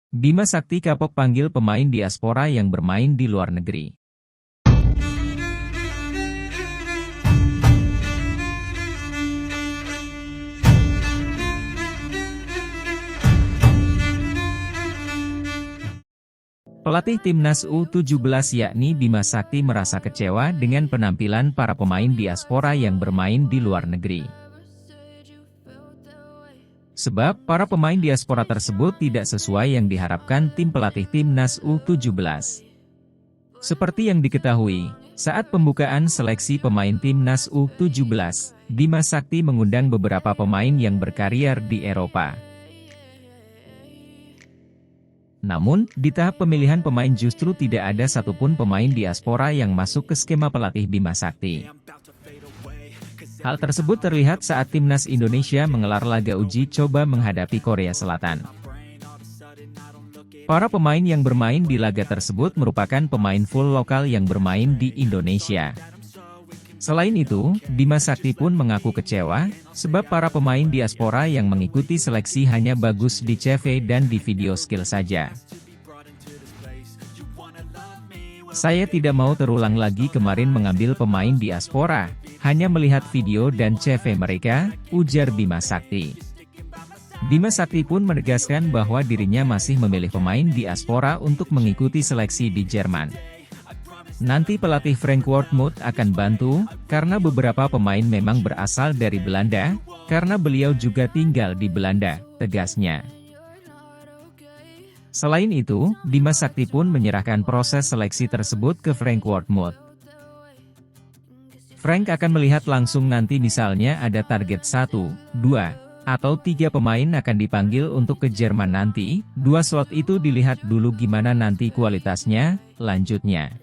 Bima Sakti kapok panggil pemain diaspora yang bermain di luar negeri. Pelatih Timnas U17 yakni Bima Sakti merasa kecewa dengan penampilan para pemain diaspora yang bermain di luar negeri. Sebab, para pemain diaspora tersebut tidak sesuai yang diharapkan tim pelatih Timnas U17. Seperti yang diketahui, saat pembukaan seleksi pemain Timnas U17, Bima Sakti mengundang beberapa pemain yang berkarier di Eropa. Namun, di tahap pemilihan pemain justru tidak ada satupun pemain diaspora yang masuk ke skema pelatih Bima Sakti. Hal tersebut terlihat saat Timnas Indonesia menggelar laga uji coba menghadapi Korea Selatan. Para pemain yang bermain di laga tersebut merupakan pemain full lokal yang bermain di Indonesia. Selain itu, Bima Sakti pun mengaku kecewa, sebab para pemain diaspora yang mengikuti seleksi hanya bagus di CV dan di video skill saja. Saya tidak mau terulang lagi kemarin mengambil pemain diaspora, hanya melihat video dan CV mereka, ujar Bima Sakti. Bima Sakti pun menegaskan bahwa dirinya masih memilih pemain diaspora untuk mengikuti seleksi di Jerman. Nanti pelatih Frank Wormoed akan bantu, karena beberapa pemain memang berasal dari Belanda, karena beliau juga tinggal di Belanda, tegasnya. Selain itu, Bima Sakti pun menyerahkan proses seleksi tersebut ke Frank Wormoed. Frank akan melihat langsung nanti misalnya ada target 1, 2, atau 3 pemain akan dipanggil untuk ke Jerman nanti, 2 slot itu dilihat dulu gimana nanti kualitasnya, lanjutnya.